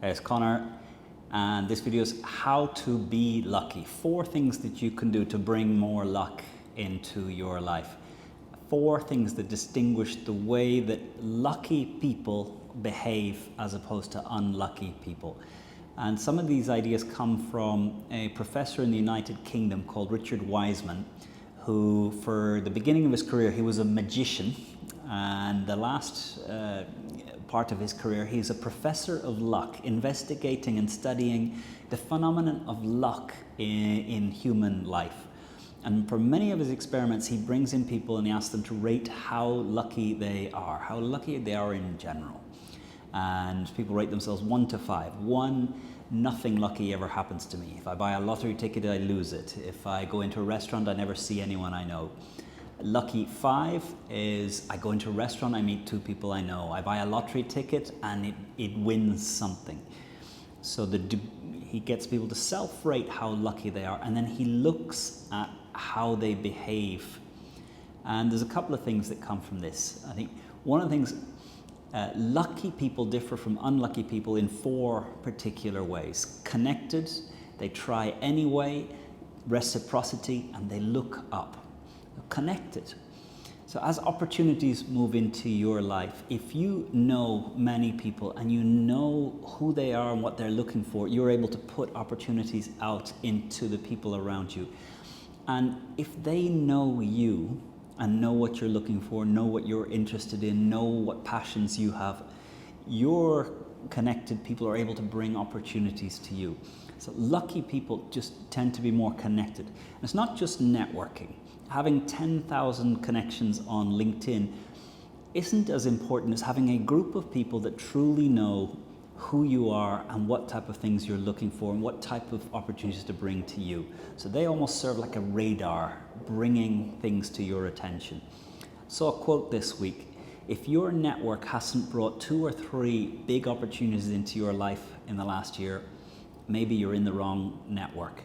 It's Conor, and this video is how to be lucky. 4 things that you can do to bring more luck into your life. 4 things that distinguish the way that lucky people behave as opposed to unlucky people. And some of these ideas come from a professor in the United Kingdom called Richard Wiseman, who for the beginning of his career, he was a magician, and the last part of his career, he's a professor of luck, investigating and studying the phenomenon of luck in human life. And for many of his experiments, he brings in people and he asks them to rate how lucky they are in general. And people rate themselves 1 to 5. 1, nothing lucky ever happens to me. If I buy a lottery ticket, I lose it. If I go into a restaurant, I never see anyone I know. Lucky 5 is I go into a restaurant, I meet 2 people I know. I buy a lottery ticket and it wins something. So he gets people to self-rate how lucky they are, and then he looks at how they behave. And there's a couple of things that come from this. I think one of the things, lucky people differ from unlucky people in 4 particular ways. Connected, they try anyway, reciprocity, and they look up. Connected. So as opportunities move into your life, if you know many people and you know who they are and what they're looking for, you're able to put opportunities out into the people around you. And if they know you and know what you're looking for, know what you're interested in, know what passions you have, your connected people are able to bring opportunities to you. So lucky people just tend to be more connected. And it's not just networking. Having 10,000 connections on LinkedIn isn't as important as having a group of people that truly know who you are and what type of things you're looking for and what type of opportunities to bring to you. So they almost serve like a radar, bringing things to your attention. So a quote this week: if your network hasn't brought 2 or 3 big opportunities into your life in the last year, maybe you're in the wrong network.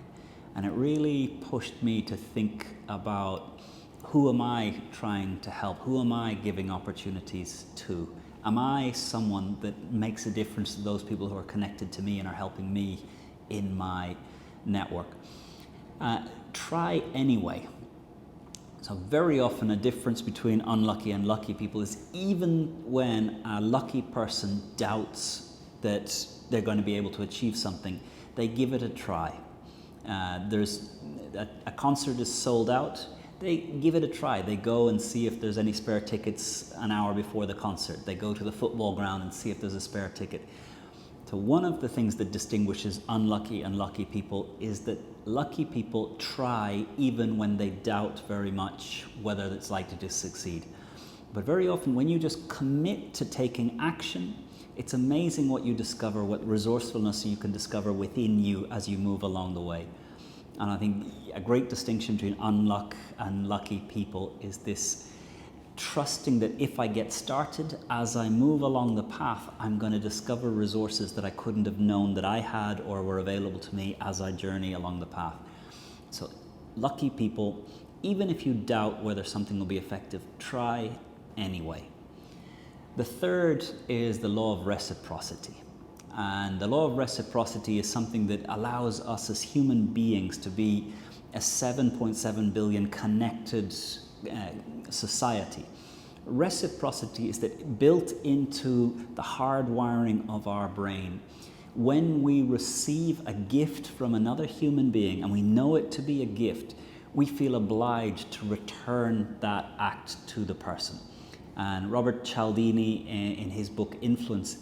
And it really pushed me to think about, who am I trying to help? Who am I giving opportunities to? Am I someone that makes a difference to those people who are connected to me and are helping me in my network? Try anyway. So very often a difference between unlucky and lucky people is even when a lucky person doubts that they're going to be able to achieve something, they give it a try. There's a concert is sold out, they give it a try. They go and see if there's any spare tickets an hour before the concert. They go to the football ground and see if there's a spare ticket. So one of the things that distinguishes unlucky and lucky people is that lucky people try even when they doubt very much whether it's likely to succeed. But very often when you just commit to taking action, it's amazing what you discover, what resourcefulness you can discover within you as you move along the way. And I think a great distinction between unluck and lucky people is this trusting that if I get started, as I move along the path, I'm going to discover resources that I couldn't have known that I had or were available to me as I journey along the path. So lucky people, even if you doubt whether something will be effective, try anyway. The third is the law of reciprocity. And the law of reciprocity is something that allows us as human beings to be a 7.7 billion connected society. Reciprocity is that built into the hardwiring of our brain. When we receive a gift from another human being and we know it to be a gift, we feel obliged to return that act to the person. And Robert Cialdini, in his book Influence,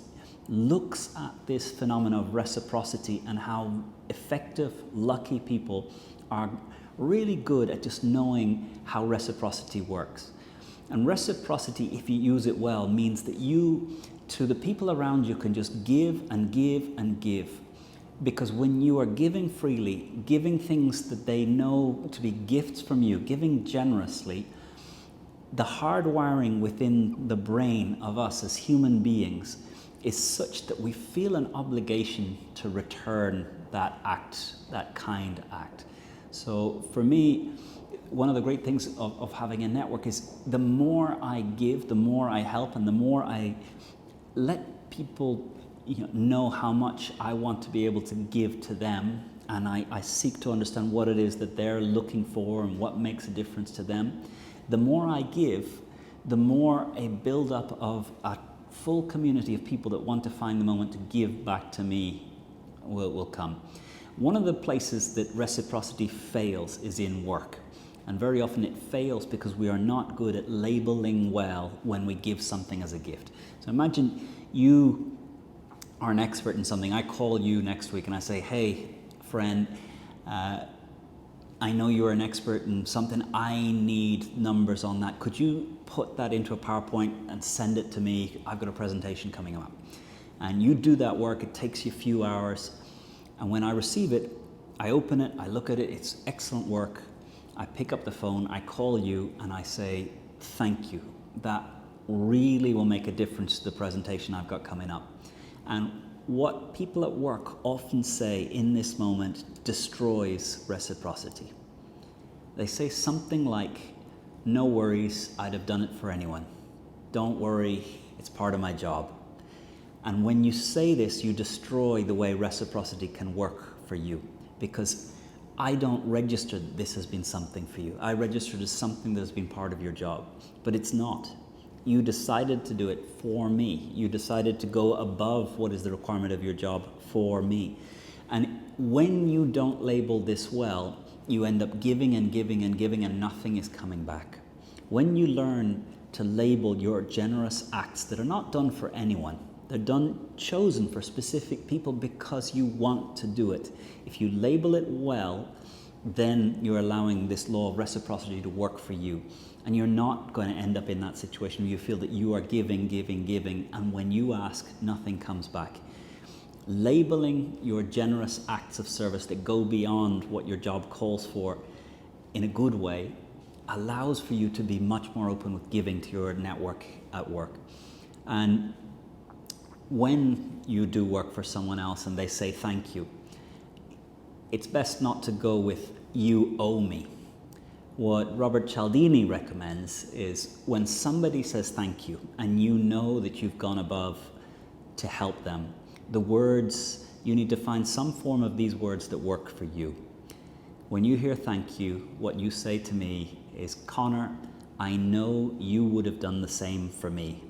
looks at this phenomenon of reciprocity and how effective, lucky people are really good at just knowing how reciprocity works. And reciprocity, if you use it well, means that you, to the people around you, can just give and give and give. Because when you are giving freely, giving things that they know to be gifts from you, giving generously, the hardwiring within the brain of us as human beings is such that we feel an obligation to return that act, that kind act. So for me, one of the great things of having a network is the more I give, the more I help, and the more I let people know how much I want to be able to give to them, and I seek to understand what it is that they're looking for and what makes a difference to them. The more I give, the more a build-up of a full community of people that want to find the moment to give back to me will come. One of the places that reciprocity fails is in work. And very often it fails because we are not good at labeling well when we give something as a gift. So imagine you are an expert in something. I call you next week and I say, hey, friend, I know you're an expert in something. I need numbers on that. Could you put that into a PowerPoint and send it to me? I've got a presentation coming up. And you do that work. It takes you a few hours. And when I receive it, I open it, I look at it. It's excellent work. I pick up the phone, I call you, and I say, thank you. That really will make a difference to the presentation I've got coming up. And what people at work often say in this moment destroys reciprocity. They say something like, no worries, I'd have done it for anyone. Don't worry, it's part of my job. And when you say this, you destroy the way reciprocity can work for you, because I don't register that this has been something for you. I register it as something that has been part of your job, but it's not. You decided to do it for me. You decided to go above what is the requirement of your job for me. And when you don't label this well, you end up giving and giving and giving and nothing is coming back. When you learn to label your generous acts that are not done for anyone, they're chosen for specific people because you want to do it. If you label it well, then you're allowing this law of reciprocity to work for you. And you're not going to end up in that situation where you feel that you are giving, giving, giving, and when you ask, nothing comes back. Labeling your generous acts of service that go beyond what your job calls for in a good way allows for you to be much more open with giving to your network at work. And when you do work for someone else and they say thank you, it's best not to go with you owe me. What Robert Cialdini recommends is when somebody says thank you and you know that you've gone above to help them, the words, you need to find some form of these words that work for you. When you hear thank you, what you say to me is, Conor, I know you would have done the same for me.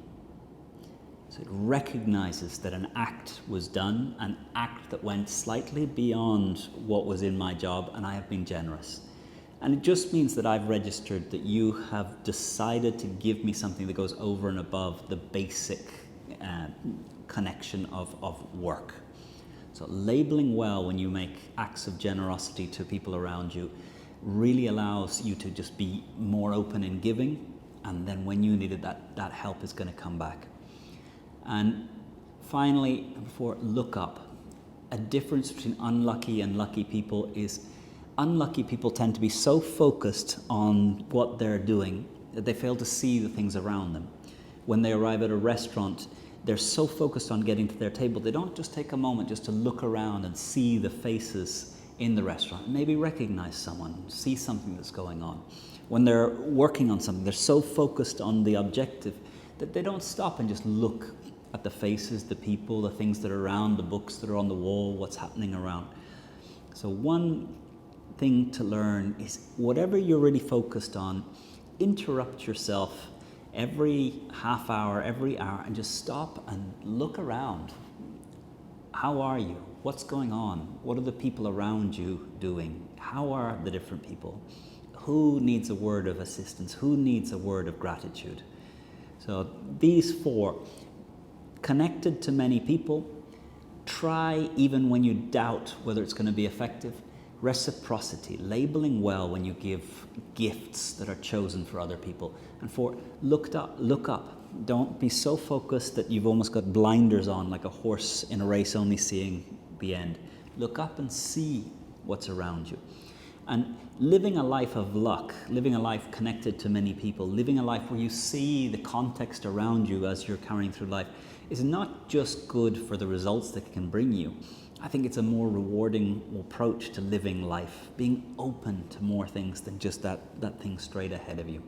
So it recognizes that an act was done, an act that went slightly beyond what was in my job, and I have been generous. And it just means that I've registered that you have decided to give me something that goes over and above the basic connection of work. So labeling well when you make acts of generosity to people around you really allows you to just be more open in giving, and then when you need it, that help is going to come back. And finally, look up. A difference between unlucky and lucky people is unlucky people tend to be so focused on what they're doing that they fail to see the things around them. When they arrive at a restaurant, they're so focused on getting to their table, they don't just take a moment just to look around and see the faces in the restaurant, maybe recognize someone, see something that's going on. When they're working on something, they're so focused on the objective that they don't stop and just look at the faces, the people, the things that are around, the books that are on the wall, what's happening around. So one thing to learn is whatever you're really focused on, interrupt yourself every half hour, every hour, and just stop and look around. How are you? What's going on? What are the people around you doing? How are the different people? Who needs a word of assistance? Who needs a word of gratitude? So these four, connected to many people, try even when you doubt whether it's going to be effective. Reciprocity, labeling well when you give gifts that are chosen for other people. And four, look up. Don't be so focused that you've almost got blinders on like a horse in a race only seeing the end. Look up and see what's around you. And living a life of luck, living a life connected to many people, living a life where you see the context around you as you're carrying through life is not just good for the results that it can bring you. I think it's a more rewarding approach to living life, being open to more things than just that thing straight ahead of you.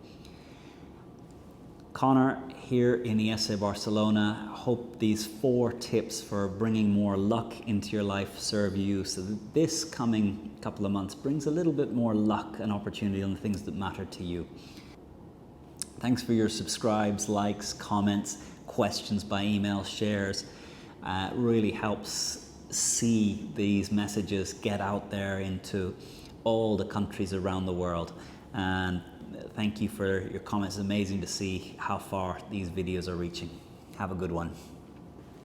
Conor here in ESA Barcelona. Hope these 4 tips for bringing more luck into your life serve you, so that this coming couple of months brings a little bit more luck and opportunity on the things that matter to you. Thanks for your subscribes, likes, comments, questions by email, shares. Really helps see these messages get out there into all the countries around the world. And thank you for your comments. It's amazing to see how far these videos are reaching. Have a good one.